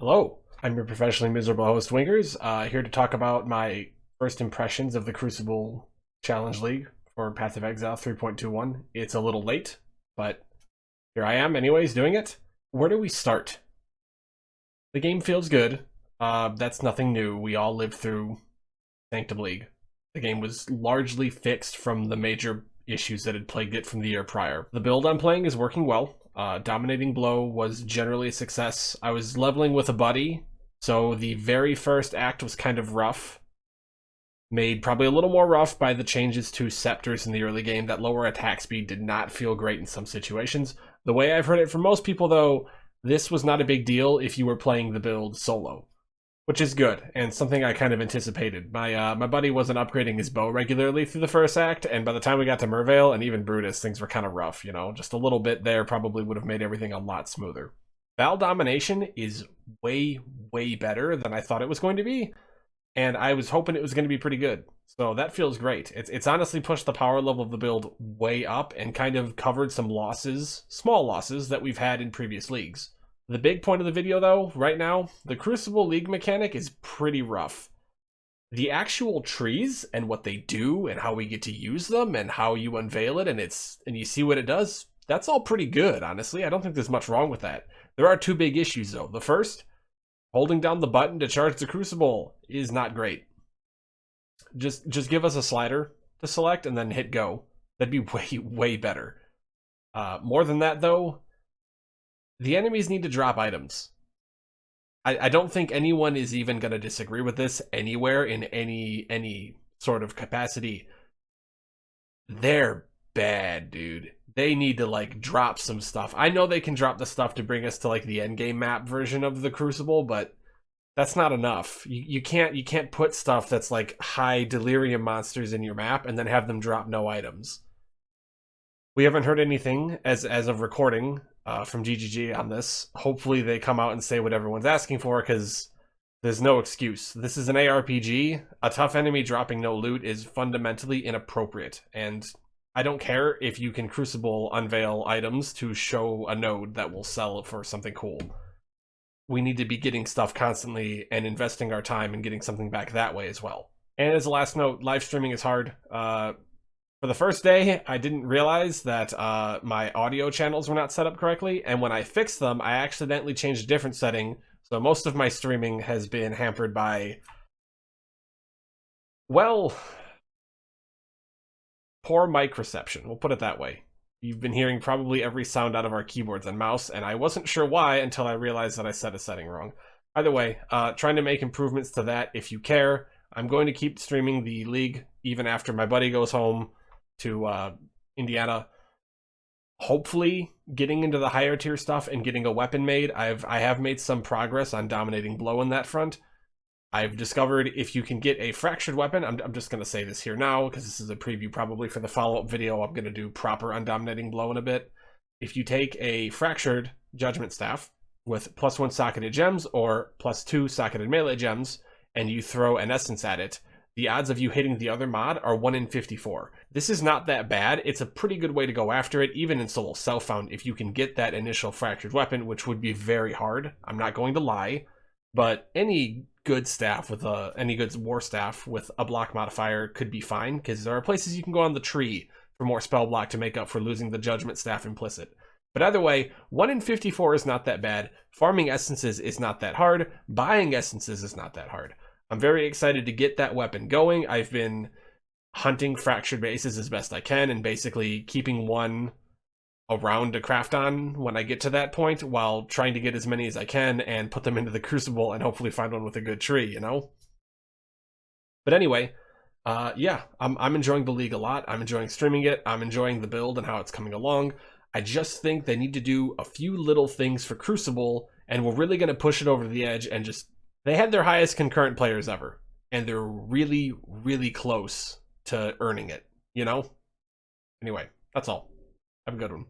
Hello, I'm your professionally miserable host, Wingers, here to talk about my first impressions of the Crucible Challenge League for Path of Exile 3.21. It's a little late, but here I am anyways, doing it. Where do we start? The game feels good. That's nothing new. We all lived through Sanctum League. The game was largely fixed from the major issues that had plagued it from the year prior. The build I'm playing is working well. Dominating Blow was generally a success. I was leveling with a buddy, so the very first act was kind of rough. Made probably a little more rough by the changes to scepters in the early game. That lower attack speed did not feel great in some situations. The way I've heard it from most people, though, this was not a big deal if you were playing the build solo, which is good, and something I kind of anticipated. My buddy wasn't upgrading his bow regularly through the first act, and by the time we got to Mervale and even Brutus, things were kind of rough, you know? Just a little bit there probably would have made everything a lot smoother. Vaal Domination is way, way better than I thought it was going to be, and I was hoping it was going to be pretty good. So that feels great. It's honestly pushed the power level of the build way up and kind of covered some losses, small losses, that we've had in previous leagues. The big point of the video, though, right now, the Crucible League mechanic is pretty rough. The actual trees and what they do and how we get to use them and how you unveil it and you see what it does, that's all pretty good, honestly. I don't think there's much wrong with that. There are two big issues, though. The first, holding down the button to charge the Crucible is not great. Just give us a slider to select and then hit go. That'd be way, way better. More than that, though, the enemies need to drop items. I don't think anyone is even going to disagree with this anywhere in any sort of capacity. They're bad, dude. They need to, like, drop some stuff. I know they can drop the stuff to bring us to, like, the endgame map version of the Crucible, but that's not enough. You can't put stuff that's, like, high delirium monsters in your map and then have them drop no items. We haven't heard anything as of recording from GGG on this. Hopefully they come out and say what everyone's asking for, because there's no excuse. This is an ARPG. A tough enemy dropping no loot is fundamentally inappropriate, and I don't care if you can Crucible unveil items to show a node that will sell for something cool. We need to be getting stuff constantly and investing our time and getting something back that way as well. And as a last note, live streaming is hard. For the first day, I didn't realize that my audio channels were not set up correctly, and when I fixed them, I accidentally changed a different setting, so most of my streaming has been hampered by, well, poor mic reception. We'll put it that way. You've been hearing probably every sound out of our keyboards and mouse, and I wasn't sure why until I realized that I set a setting wrong. Either way, trying to make improvements to that if you care. I'm going to keep streaming the league even after my buddy goes home to Indiana. Hopefully getting into the higher tier stuff and getting a weapon made. I have made some progress on dominating blow in that front. I've discovered if you can get a fractured weapon, I'm just going to say this here now because this is a preview probably for the follow-up video I'm going to do proper on dominating blow in a bit. If you take a fractured judgment staff with +1 socketed gems or +2 socketed melee gems and you throw an essence at it, the odds of you hitting the other mod are 1 in 54. This is not that bad. It's a pretty good way to go after it, even in solo self-found, if you can get that initial fractured weapon, which would be very hard. I'm not going to lie, but any good staff with any good war staff with a block modifier could be fine, because there are places you can go on the tree for more spell block to make up for losing the judgment staff implicit. But either way, 1 in 54 is not that bad. Farming essences is not that hard. Buying essences is not that hard. I'm very excited to get that weapon going. I've been hunting fractured bases as best I can and basically keeping one around to craft on when I get to that point, while trying to get as many as I can and put them into the Crucible and hopefully find one with a good tree, you know? But anyway, yeah, I'm enjoying the league a lot. I'm enjoying streaming it. I'm enjoying the build and how it's coming along. I just think they need to do a few little things for Crucible, and we're really going to push it over the edge and just... They had their highest concurrent players ever, and they're really, really close to earning it, you know? Anyway, that's all. Have a good one.